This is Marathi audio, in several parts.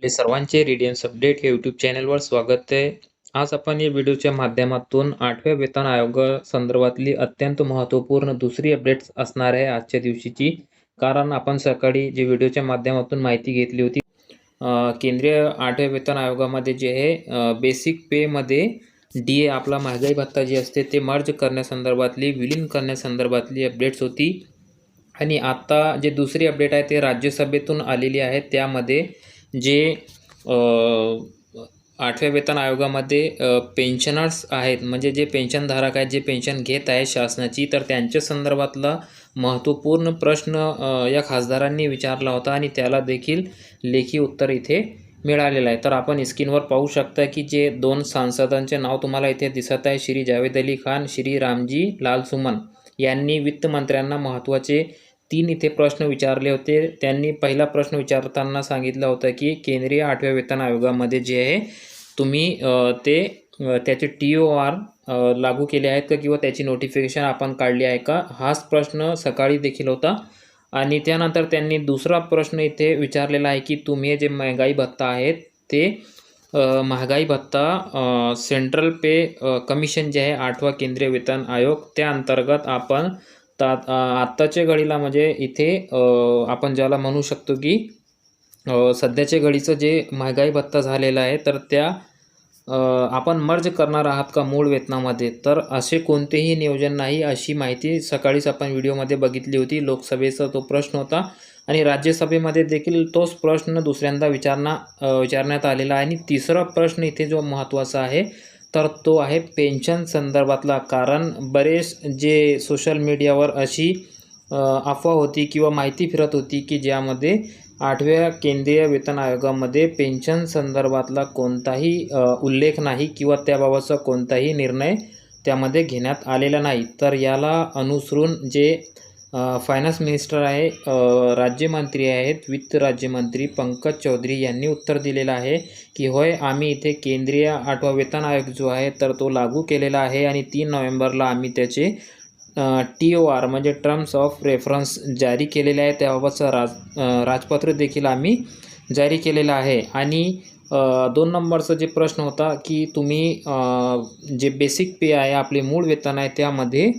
आपले सर्वांचे रेडियन्स अपडेट या यूट्यूब चॅनलवर स्वागत आहे. आज आपण या व्हिडिओच्या माध्यमातून 8व्या वेतन आयोगासंदर्भातली अत्यंत महत्त्वपूर्ण दुसरी अपडेट्स असणार आहे आजच्या दिवशीची. कारण आपण सकाळी जे व्हिडिओच्या माध्यमातून माहिती घेतली होती केंद्रीय 8व्या वेतन आयोगामध्ये जे आहे बेसिक पेमध्ये DA आपला महागाई भत्ता जे असते ते मर्ज करण्यासंदर्भातली विलीन करण्यासंदर्भातली अपडेट्स होती. आणि आता जे दुसरी अपडेट आहे ते राज्यसभेतून आलेली आहे. त्यामध्ये जे 8व्या वेतन आयोगामध्ये पेन्शनर्स आहेत म्हणजे जे पेन्शनधारक आहेत जे पेन्शन घेत आहेत शासनाची, तर त्यांच्या संदर्भातला महत्त्वपूर्ण प्रश्न या खासदारांनी विचारला होता आणि त्याला देखील लेखी उत्तर इथे मिळालेलं आहे. तर आपण स्क्रीनवर पाहू शकता की जे 2 सांसदांचे नाव तुम्हाला इथे दिसत आहे, श्री जावेद अली खान, श्री रामजी लाल सुमन यांनी वित्तमंत्र्यांना महत्त्वाचे 3 इथे प्रश्न विचारले होते. त्यांनी पहिला प्रश्न विचारताना सांगितलं होतं की केंद्रीय 8व्या वेतन आयोगामध्ये जे आहे तुम्ही त्याचे TOR लागू केले आहेत का किंवा त्याची नोटिफिकेशन आपण काढली आहे का, हाच प्रश्न सकाळी देखील होता. आणि त्यानंतर त्यांनी दुसरा प्रश्न इथे विचारलेला आहे की तुम्ही जे महागाई भत्ता आहेत ते महागाई भत्ता सेंट्रल पे कमिशन जे आहे 8वा केंद्रीय वेतन आयोग त्या अंतर्गत आपण आत्ताच्या घडीला म्हणजे इथे आपण ज्याला म्हणू शकतो की सध्याच्या घडीचं जे महागाई भत्ता झालेला आहे तर त्या आपण मर्ज करणार आहात का मूळ वेतनामध्ये, तर असे कोणतेही नियोजन नाही अशी माहिती सकाळीच आपण व्हिडिओमध्ये बघितली होती. लोकसभेचा तो प्रश्न होता आणि राज्यसभेमध्ये देखील तोच प्रश्न दुसऱ्यांदा विचारण्यात आलेला आहे. आणि तिसरा प्रश्न इथे जो महत्त्वाचा आहे तर तो आहे पेन्शन संदर्भातला. कारण बरेच जे सोशल मीडियावर अशी अफवा होती किंवा माहिती फिरत होती की ज्यामध्ये 8व्या केंद्रीय वेतन आयोगामध्ये पेन्शन संदर्भातला कोणताही उल्लेख नाही किंवा त्याबाबतचा कोणताही निर्णय त्यामध्ये घेण्यात आलेला नाही. तर याला अनुसरून जे फायनान्स मिनिस्टर आहे, राज्यमंत्री आहेत, वित्त राज्यमंत्री पंकज चौधरी यांनी उत्तर दिलेलं आहे की होय आम्ही इथे केंद्रीय 8वा वेतन आयोग जो आहे तर तो लागू केलेला आहे आणि 3 नोव्हेंबरला आम्ही त्याचे TOR म्हणजे टर्म्स ऑफ रेफरन्स जारी केलेले आहे. त्याबाबतचं राजपत्र देखील आम्ही जारी केलेलं आहे. आणि 2 नंबरचा जे प्रश्न होता की तुम्ही जे बेसिक पे आहे आपले मूळ वेतन आहे त्यामध्ये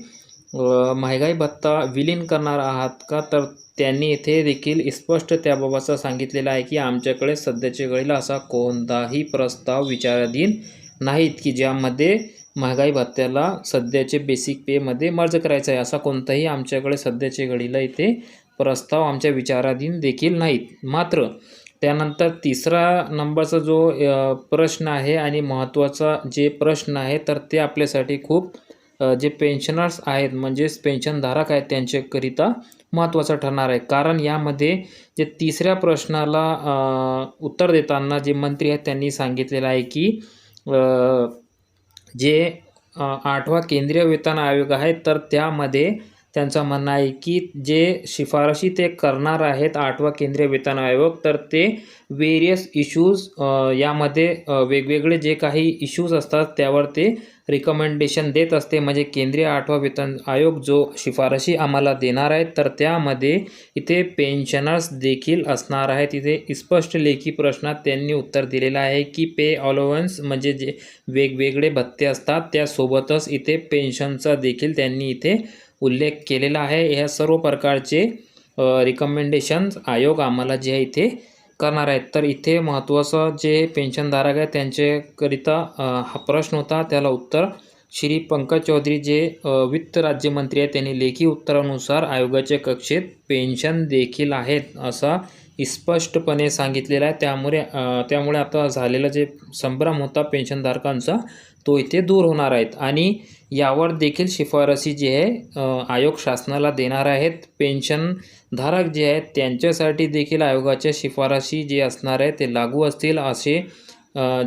महागाई भत्ता विलीन करणार आहात का, तर त्यांनी इथे देखील स्पष्ट त्याबाबतचं सांगितलेलं आहे की आमच्याकडे सध्याच्या घडीला असा कोणताही प्रस्ताव विचाराधीन नाहीत की ज्यामध्ये महागाई भत्त्याला सध्याचे बेसिक पेमध्ये मर्ज करायचं आहे. असा कोणताही आमच्याकडे सध्याच्या घडीला इथे प्रस्ताव आमच्या विचाराधीन देखील नाहीत. मात्र त्यानंतर तिसरा नंबरचा जो प्रश्न आहे आणि महत्त्वाचा जे प्रश्न आहे तर ते आपल्यासाठी खूप जे पेन्शनर्स आहेत म्हणजेच पेन्शनधारक आहेत त्यांच्याकरिता महत्त्वाचं ठरणार आहे. कारण यामध्ये जे तिसऱ्या प्रश्नाला उत्तर देताना जे मंत्री आहेत त्यांनी सांगितलेलं आहे की जे 8वा केंद्रीय वेतन आयोग आहे तर त्यामध्ये त्यांचं म्हणणं आहे की जे शिफारशी ते करणार आहेत 8वा केंद्रीय वेतन आयोग तर ते वेरियस इश्यूज यामध्ये वेगवेगळे जे काही इश्यूज असतात त्यावर ते रिकमेंडेशन देत असते. म्हणजे केंद्रीय 8वा वेतन आयोग जो शिफारशी आम्हाला देणार आहेत तर त्यामध्ये इथे पेन्शनर्स देखील असणार आहेत. इथे स्पष्ट लेखी प्रश्नात त्यांनी उत्तर दिलेलं आहे की पे अलाउन्स म्हणजे जे वेगवेगळे भत्ते असतात त्यासोबतच इथे पेन्शनचा देखील त्यांनी इथे उल्लेख केलेला आहे. ह्या सर्व प्रकारचे रिकमेंडेशन्स आयोग आम्हाला जे आहे इथे करणार आहेत. तर इथे महत्त्वाचं जे पेन्शनधारक आहे त्यांच्याकरिता हा प्रश्न होता, त्याला उत्तर श्री पंकज चौधरी जे वित्त राज्यमंत्री आहेत त्यांनी लेखी उत्तरानुसार आयोगाच्या कक्षेत पेन्शन देखील आहेत असा स्पष्टपणे सांगितलेला आहे. त्यामुळे आता झालेला जे संभ्रम होता पेन्शनधारकांचा तो इथे दूर होणार आहेत. आणि यावर देखील शिफारसी जी आहे आयोग शासनाला देणार आहेत. पेन्शनधारक जे आहेत त्यांच्यासाठी देखील आयोगाच्या शिफारसी जे असणार आहे ते लागू असतील असे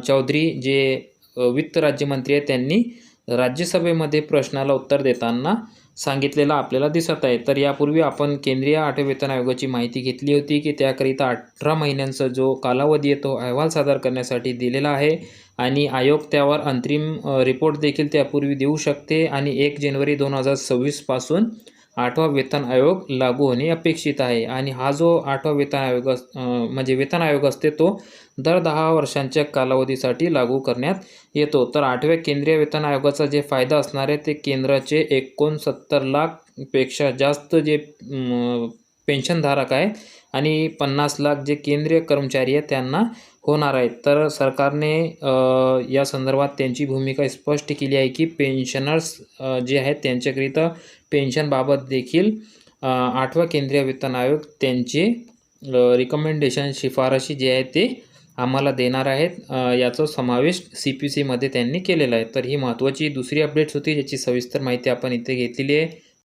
चौधरी जे वित्त राज्यमंत्री आहेत त्यांनी राज्यसभेमध्ये प्रश्नाला उत्तर देताना सांगितलेलं आपल्याला दिसत आहे. तर यापूर्वी आपण केंद्रीय 8व्या वेतन आयोगाची माहिती घेतली होती की त्याकरिता 18 महिन्यांचा जो कालावधी आहे तो अहवाल सादर करण्यासाठी दिलेला आहे आणि आयोग त्यावर अंतिम रिपोर्ट देखील त्यापूर्वी देऊ शकते. आणि 1 जानेवारी 2026 पासून 8वा वेतन आयोग लागू होणे अपेक्षित आहे. आणि हा जो 8वा वेतन आयोग म्हणजे वेतन आयोग असते तो दर 10 वर्षांच्या कालावधीसाठी लागू करण्यात येतो. तर 8व्या केंद्रीय वेतन आयोगाचा जे फायदा असणार आहे ते केंद्राचे 69 लाखपेक्षा जास्त जे पेन्शनधारक आहे आणि 50 लाख जे केंद्रीय कर्मचारी आहेत त्यांना होणार आहेत. तर सरकारने या संदर्भात त्यांची भूमिका स्पष्ट केली आहे की पेन्शनर्स जे आहेत त्यांच्याकरिता पेन्शनबाबत देखील 8वा केंद्रीय वेतन आयोग त्यांचे रिकमेंडेशन शिफारशी जे आहे ते आम्हाला देणार आहेत. याचा समावेश CPCमध्ये त्यांनी केलेला आहे. तर ही महत्त्वाची दुसरी अपडेट्स होती ज्याची सविस्तर माहिती आपण इथे घेतलेली आहे.